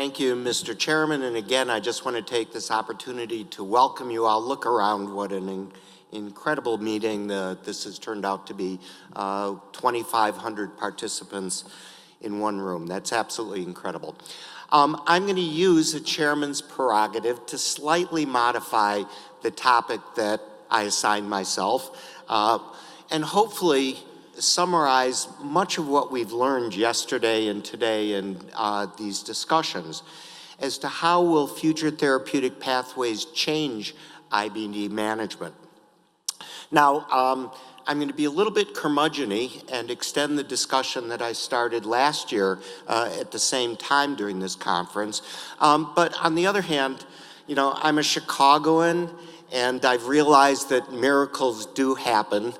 Thank you, Mr. Chairman. And again, I just want to take this opportunity to welcome you all. Look around, what an incredible meeting this has turned out to be. 2,500 participants in one room. That's absolutely incredible. I'm going to use the chairman's prerogative to slightly modify the topic that I assigned myself, and hopefully summarize much of what we've learned yesterday and today in these discussions as to how will future therapeutic pathways change IBD management. Now, I'm going to be a little bit curmudgeon-y and extend the discussion that I started last year at the same time during this conference. But on the other hand, you know, I'm a Chicagoan, and I've realized that miracles do happen.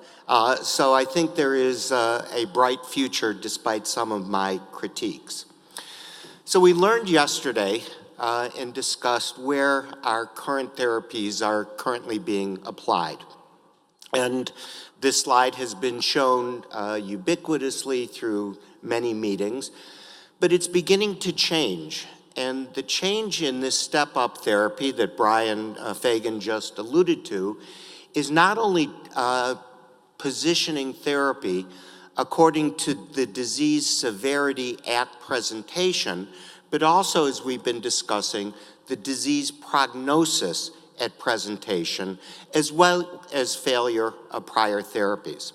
So I think there is a bright future despite some of my critiques. So we learned yesterday and discussed where our current therapies are currently being applied. And this slide has been shown ubiquitously through many meetings, but it's beginning to change. And the change in this step-up therapy that Brian Fagan just alluded to is not only positioning therapy according to the disease severity at presentation, but also, as we've been discussing, the disease prognosis at presentation, as well as failure of prior therapies.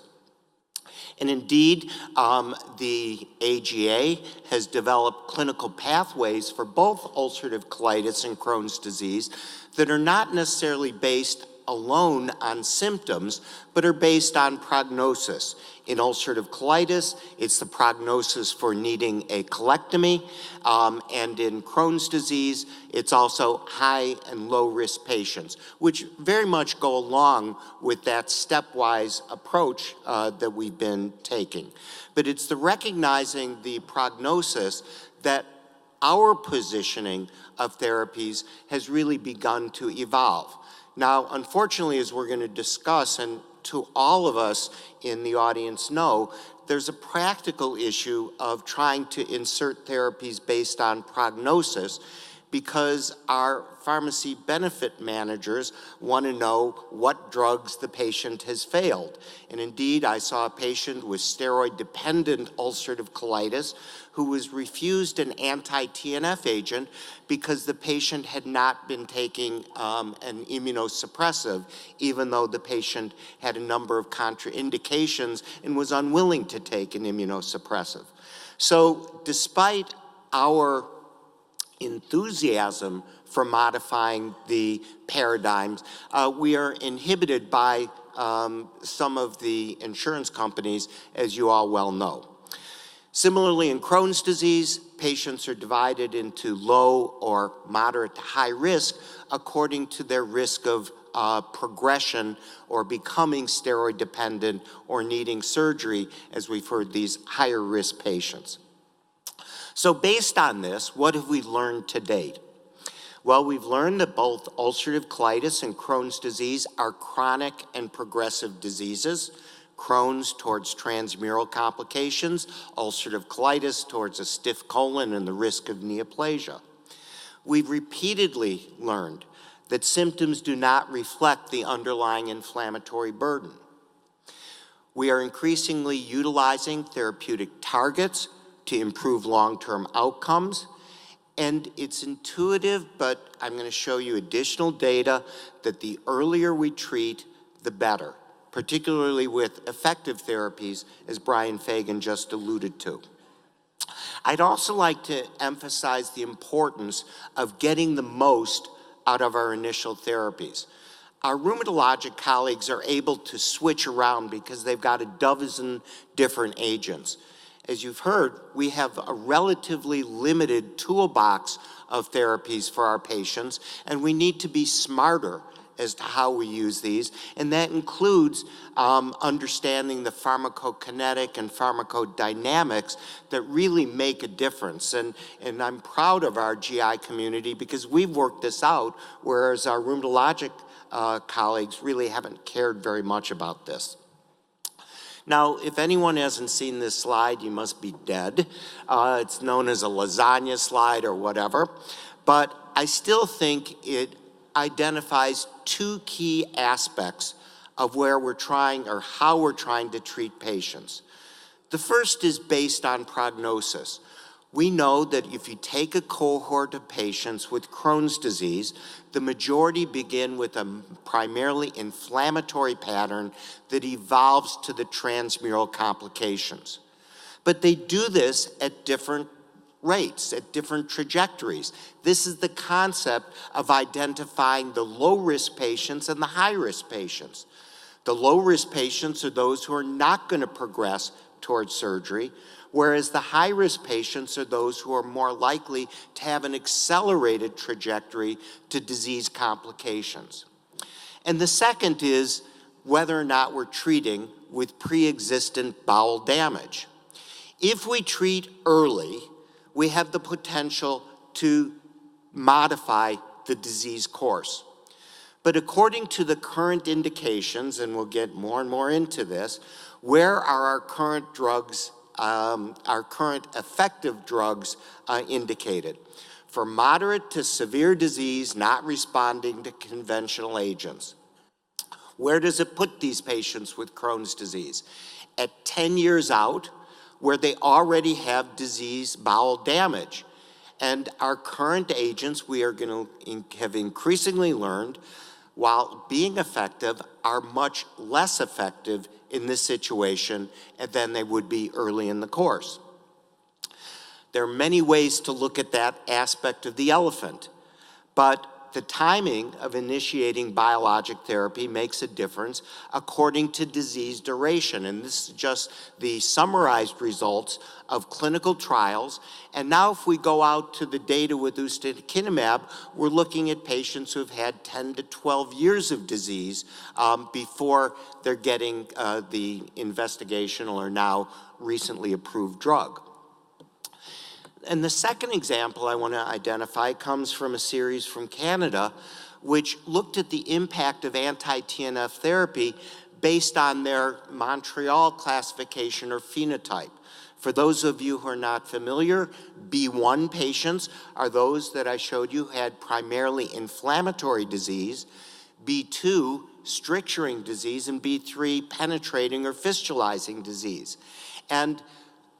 And indeed, the AGA has developed clinical pathways for both ulcerative colitis and Crohn's disease that are not necessarily based alone on symptoms, but are based on prognosis. In ulcerative colitis, it's the prognosis for needing a colectomy, and in Crohn's disease, it's also high and low risk patients, which very much go along with that stepwise approach that we've been taking. But it's the recognizing the prognosis that our positioning of therapies has really begun to evolve. Now, unfortunately, as we're going to discuss, and to all of us in the audience know, there's a practical issue of trying to insert therapies based on prognosis because our pharmacy benefit managers want to know what drugs the patient has failed. And indeed, I saw a patient with steroid-dependent ulcerative colitis who was refused an anti-TNF agent because the patient had not been taking an immunosuppressive, even though the patient had a number of contraindications and was unwilling to take an immunosuppressive. So despite our enthusiasm for modifying the paradigms, we are inhibited by some of the insurance companies, as you all well know. Similarly, in Crohn's disease, patients are divided into low or moderate to high risk according to their risk of progression or becoming steroid dependent or needing surgery, as we've heard these higher risk patients. So based on this, what have we learned to date? Well, we've learned that both ulcerative colitis and Crohn's disease are chronic and progressive diseases. Crohn's towards transmural complications, ulcerative colitis towards a stiff colon and the risk of neoplasia. We've repeatedly learned that symptoms do not reflect the underlying inflammatory burden. We are increasingly utilizing therapeutic targets to improve long-term outcomes. And it's intuitive, but I'm going to show you additional data that the earlier we treat, the better, particularly with effective therapies, as Brian Fagan just alluded to. I'd also like to emphasize the importance of getting the most out of our initial therapies. Our rheumatologic colleagues are able to switch around because they've got a dozen different agents. As you've heard, we have a relatively limited toolbox of therapies for our patients, and we need to be smarter as to how we use these, and that includes understanding the pharmacokinetic and pharmacodynamics that really make a difference. And I'm proud of our GI community because we've worked this out, whereas our rheumatologic colleagues really haven't cared very much about this. Now, if anyone hasn't seen this slide, you must be dead. It's known as a lasagna slide or whatever, but I still think it identifies two key aspects of where we're trying or how we're trying to treat patients. The first is based on prognosis. We know that if you take a cohort of patients with Crohn's disease, the majority begin with a primarily inflammatory pattern that evolves to the transmural complications. But they do this at different rates, at different trajectories. This is the concept of identifying the low-risk patients and the high-risk patients. The low-risk patients are those who are not going to progress towards surgery, whereas the high-risk patients are those who are more likely to have an accelerated trajectory to disease complications. And the second is whether or not we're treating with pre-existent bowel damage. If we treat early, we have the potential to modify the disease course. But according to the current indications, and we'll get more and more into this, where are our current drugs, our current effective drugs indicated? For moderate to severe disease not responding to conventional agents. Where does it put these patients with Crohn's disease? At 10 years out, where they already have disease bowel damage. And our current agents, we are going to have increasingly learned, while being effective, are much less effective in this situation than they would be early in the course. There are many ways to look at that aspect of the elephant, but the timing of initiating biologic therapy makes a difference according to disease duration. And this is just the summarized results of clinical trials. And now if we go out to the data with ustekinumab, we're looking at patients who've had 10 to 12 years of disease before they're getting the investigational or now recently approved drug. And the second example I want to identify comes from a series from Canada, which looked at the impact of anti-TNF therapy based on their Montreal classification or phenotype. For those of you who are not familiar, B1 patients are those that I showed you had primarily inflammatory disease, B2 stricturing disease, and B3 penetrating or fistulizing disease. And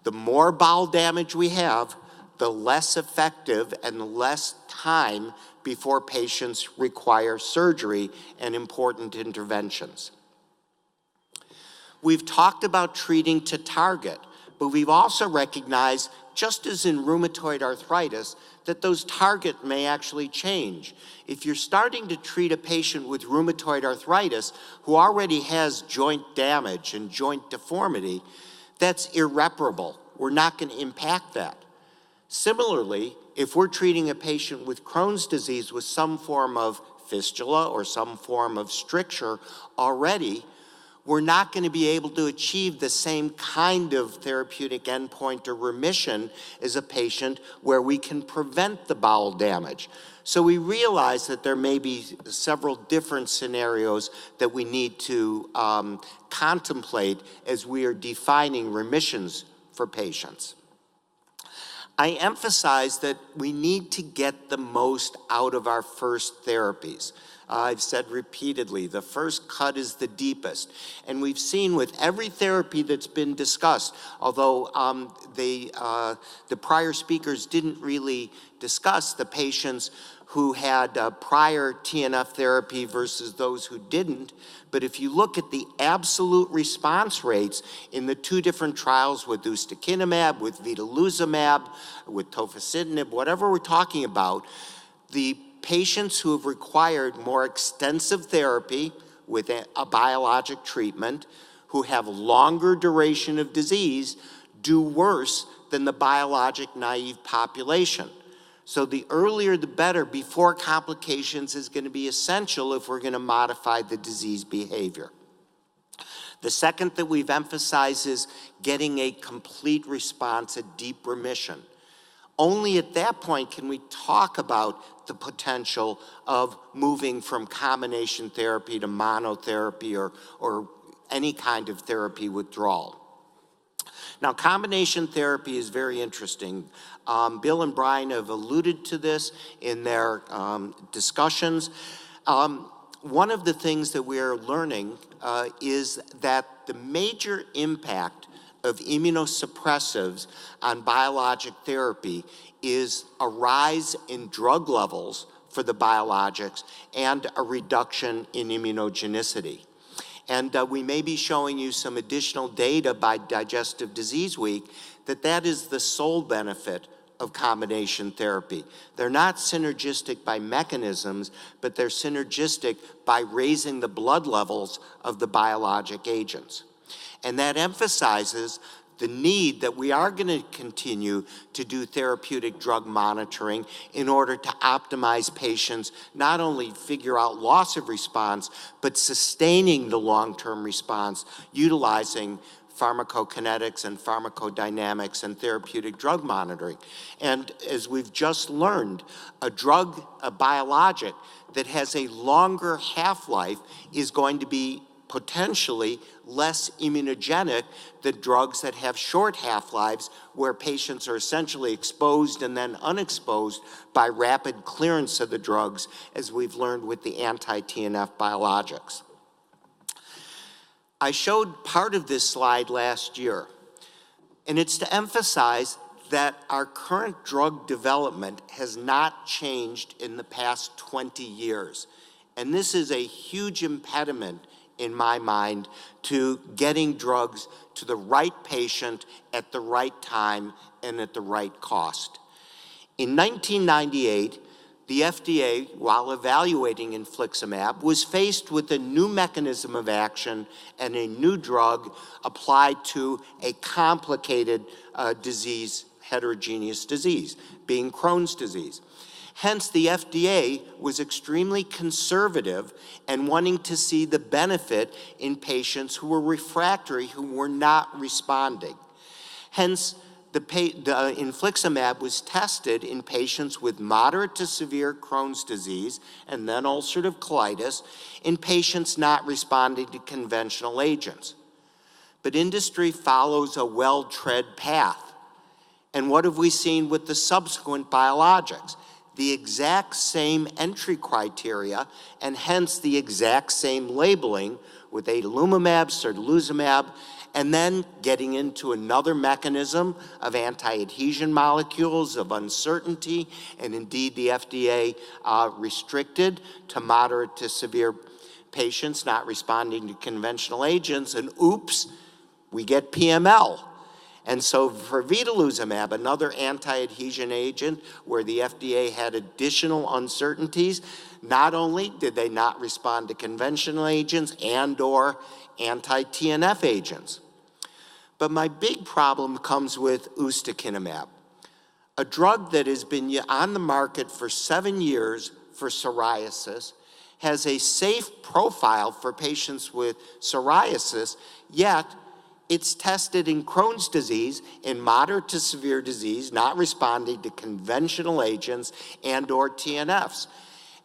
the more bowel damage we have, the less effective and the less time before patients require surgery and important interventions. We've talked about treating to target, but we've also recognized, just as in rheumatoid arthritis, that those targets may actually change. If you're starting to treat a patient with rheumatoid arthritis who already has joint damage and joint deformity, that's irreparable. We're not going to impact that. Similarly, if we're treating a patient with Crohn's disease with some form of fistula or some form of stricture already, we're not going to be able to achieve the same kind of therapeutic endpoint or remission as a patient where we can prevent the bowel damage. So we realize that there may be several different scenarios that we need to contemplate as we are defining remissions for patients. I emphasize that we need to get the most out of our first therapies. I've said repeatedly, the first cut is the deepest. And we've seen with every therapy that's been discussed, although the prior speakers didn't really discuss the patients who had prior TNF therapy versus those who didn't. But if you look at the absolute response rates in the two different trials with ustekinumab, with vedolizumab, with tofacitinib, whatever we're talking about, the patients who have required more extensive therapy with a biologic treatment, who have longer duration of disease, do worse than the biologic naive population. So the earlier the better before complications is going to be essential if we're going to modify the disease behavior. The second that we've emphasized is getting a complete response, a deep remission. Only at that point can we talk about the potential of moving from combination therapy to monotherapy or any kind of therapy withdrawal. Now, combination therapy is very interesting. Bill and Brian have alluded to this in their discussions. One of the things that we're learning is that the major impact of immunosuppressives on biologic therapy is a rise in drug levels for the biologics and a reduction in immunogenicity. And we may be showing you some additional data by Digestive Disease Week that is the sole benefit of combination therapy. They're not synergistic by mechanisms, but they're synergistic by raising the blood levels of the biologic agents. And that emphasizes the need that we are going to continue to do therapeutic drug monitoring in order to optimize patients, not only figure out loss of response, but sustaining the long-term response, utilizing pharmacokinetics and pharmacodynamics and therapeutic drug monitoring. And as we've just learned, a biologic that has a longer half-life is going to be potentially less immunogenic than drugs that have short half-lives, where patients are essentially exposed and then unexposed by rapid clearance of the drugs, as we've learned with the anti-TNF biologics. I showed part of this slide last year, and it's to emphasize that our current drug development has not changed in the past 20 years. And this is a huge impediment in my mind to getting drugs to the right patient at the right time and at the right cost. In 1998, the FDA, while evaluating infliximab, was faced with a new mechanism of action and a new drug applied to a complicated disease, heterogeneous disease, being Crohn's disease. Hence, the FDA was extremely conservative and wanting to see the benefit in patients who were refractory, who were not responding. Hence, the infliximab was tested in patients with moderate to severe Crohn's disease and then ulcerative colitis in patients not responding to conventional agents. But industry follows a well-tread path. And what have we seen with the subsequent biologics? The exact same entry criteria and hence the exact same labeling with adalimumab, certolizumab, and then getting into another mechanism of anti-adhesion molecules, of uncertainty, and indeed the FDA restricted to moderate to severe patients not responding to conventional agents, and oops, we get PML. And so for vedolizumab, another anti-adhesion agent where the FDA had additional uncertainties, not only did they not respond to conventional agents and or anti-TNF agents, but my big problem comes with ustekinumab, a drug that has been on the market for 7 years for psoriasis, has a safe profile for patients with psoriasis, yet it's tested in Crohn's disease, in moderate to severe disease, not responding to conventional agents and or TNFs.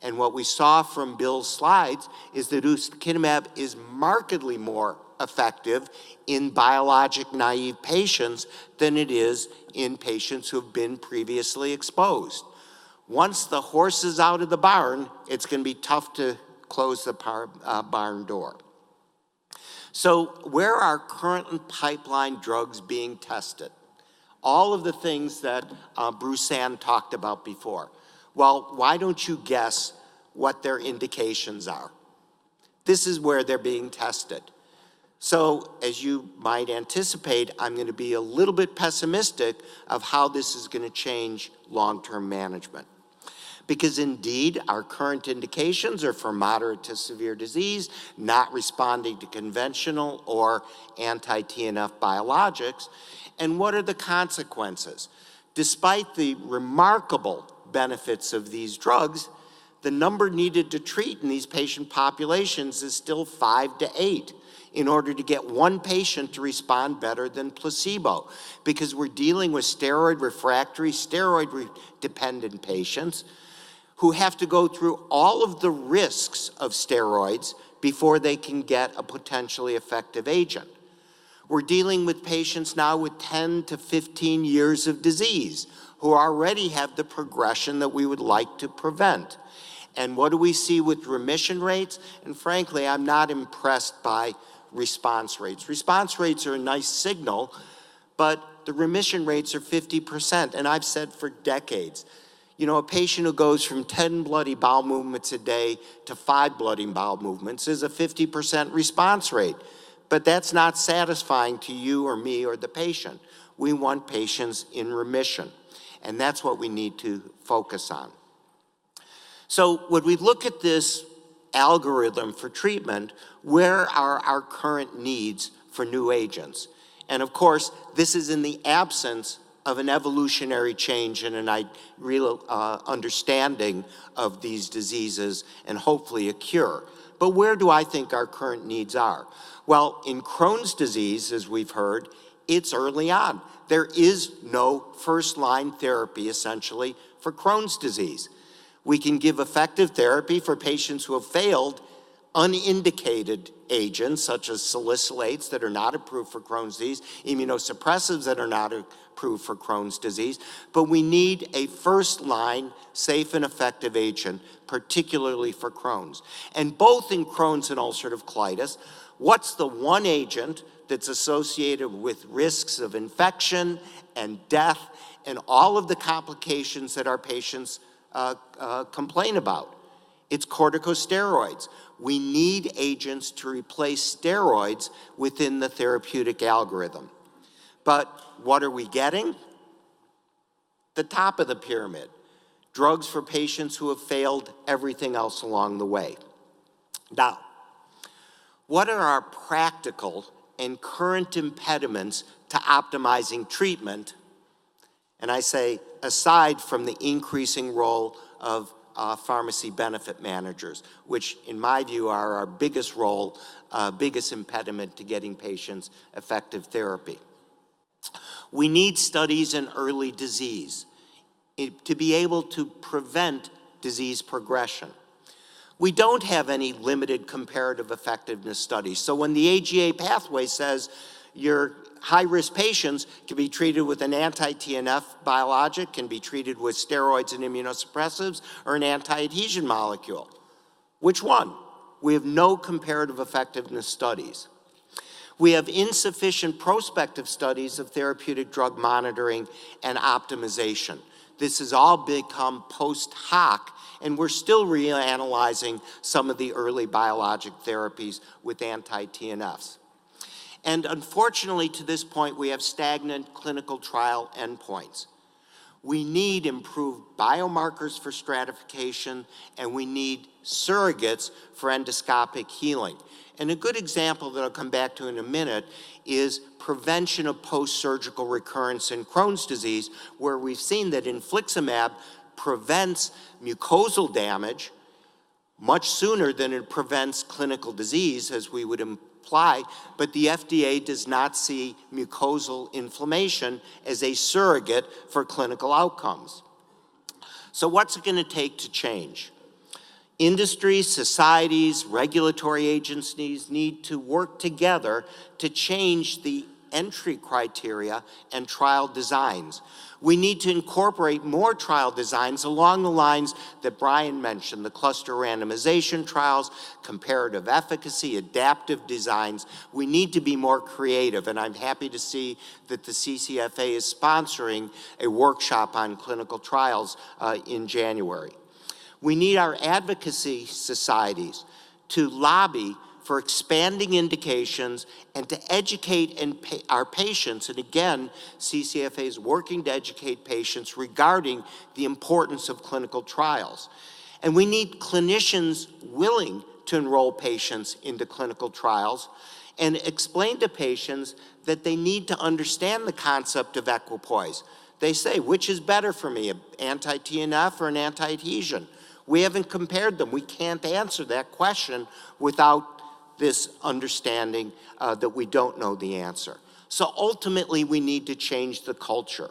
And what we saw from Bill's slides is that ustekinumab is markedly more effective in biologic naive patients than it is in patients who have been previously exposed. Once the horse is out of the barn, it's going to be tough to close the barn door. So where are current pipeline drugs being tested? All of the things that Bruce Sand talked about before. Well, why don't you guess what their indications are? This is where they're being tested. So as you might anticipate, I'm going to be a little bit pessimistic of how this is going to change long-term management. Because indeed, our current indications are for moderate to severe disease, not responding to conventional or anti-TNF biologics. And what are the consequences? Despite the remarkable benefits of these drugs, the number needed to treat in these patient populations is still 5 to 8 in order to get one patient to respond better than placebo, because we're dealing with steroid refractory, steroid dependent patients who have to go through all of the risks of steroids before they can get a potentially effective agent. We're dealing with patients now with 10 to 15 years of disease who already have the progression that we would like to prevent. And what do we see with remission rates? And frankly, I'm not impressed by response rates. Response rates are a nice signal, but the remission rates are 50%. And I've said for decades, you know, a patient who goes from 10 bloody bowel movements a day to 5 bloody bowel movements is a 50% response rate. But that's not satisfying to you or me or the patient. We want patients in remission. And that's what we need to focus on. So when we look at this algorithm for treatment, where are our current needs for new agents? And of course, this is in the absence of an evolutionary change and a real understanding of these diseases and hopefully a cure. But where do I think our current needs are? Well, in Crohn's disease, as we've heard, it's early on. There is no first-line therapy, essentially, for Crohn's disease. We can give effective therapy for patients who have failed unindicated agents, such as salicylates that are not approved for Crohn's disease, immunosuppressives that are not approved for Crohn's disease, but we need a first-line, safe and effective agent, particularly for Crohn's. And both in Crohn's and ulcerative colitis, what's the one agent that's associated with risks of infection and death and all of the complications that our patients complain about? It's corticosteroids. We need agents to replace steroids within the therapeutic algorithm. But what are we getting? The top of the pyramid. Drugs for patients who have failed everything else along the way. Now, what are our practical and current impediments to optimizing treatment? And I say, aside from the increasing role of pharmacy benefit managers, which in my view are our biggest role, biggest impediment to getting patients effective therapy. We need studies in early disease to be able to prevent disease progression. We don't have any limited comparative effectiveness studies. So when the AGA pathway says your high-risk patients can be treated with an anti-TNF biologic, can be treated with steroids and immunosuppressives, or an anti-adhesion molecule. Which one? We have no comparative effectiveness studies. We have insufficient prospective studies of therapeutic drug monitoring and optimization. This has all become post hoc, and we're still reanalyzing some of the early biologic therapies with anti-TNFs. And unfortunately, to this point, we have stagnant clinical trial endpoints. We need improved biomarkers for stratification, and we need surrogates for endoscopic healing. And a good example that I'll come back to in a minute is prevention of post-surgical recurrence in Crohn's disease, where we've seen that infliximab prevents mucosal damage much sooner than it prevents clinical disease, as we would imply, but the FDA does not see mucosal inflammation as a surrogate for clinical outcomes. So what's it going to take to change? Industry, societies, regulatory agencies need to work together to change the entry criteria and trial designs. We need to incorporate more trial designs along the lines that Brian mentioned, the cluster randomization trials, comparative efficacy, adaptive designs. We need to be more creative, and I'm happy to see that the CCFA is sponsoring a workshop on clinical trials in January. We need our advocacy societies to lobby for expanding indications and to educate our patients. And again, CCFA is working to educate patients regarding the importance of clinical trials. And we need clinicians willing to enroll patients into clinical trials and explain to patients that they need to understand the concept of equipoise. They say, which is better for me, an anti-TNF or an anti-adhesion? We haven't compared them. We can't answer that question without this understanding that we don't know the answer. So ultimately, we need to change the culture.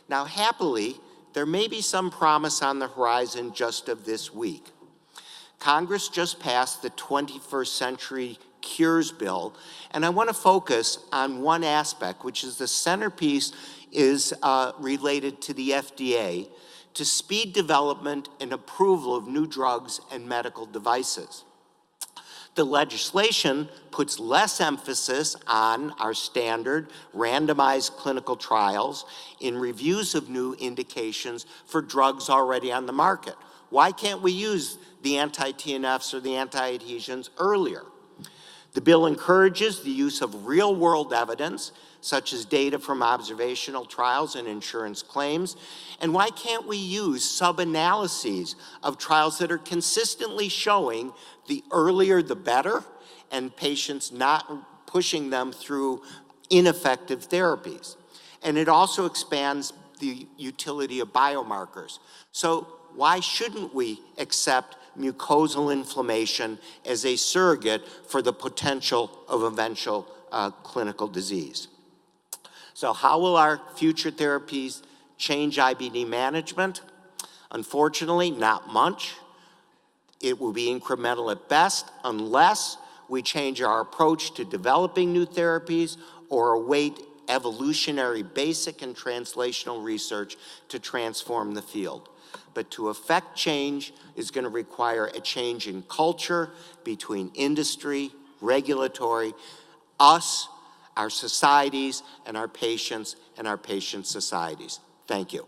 Now, happily, there may be some promise on the horizon just of this week. Congress just passed the 21st Century Cures Bill, and I want to focus on one aspect, which is the centerpiece is related to the FDA to speed development and approval of new drugs and medical devices. The legislation puts less emphasis on our standard randomized clinical trials in reviews of new indications for drugs already on the market. Why can't we use the anti-TNFs or the anti-adhesions earlier? The bill encourages the use of real-world evidence, such as data from observational trials and insurance claims. And why can't we use sub-analyses of trials that are consistently showing the earlier the better, and patients not pushing them through ineffective therapies? And it also expands the utility of biomarkers. So why shouldn't we accept mucosal inflammation as a surrogate for the potential of eventual clinical disease? So how will our future therapies change IBD management? Unfortunately, not much. It will be incremental at best unless we change our approach to developing new therapies or await evolutionary basic and translational research to transform the field. But to effect change is going to require a change in culture between industry, regulatory, us, our societies, and our patients' societies. Thank you.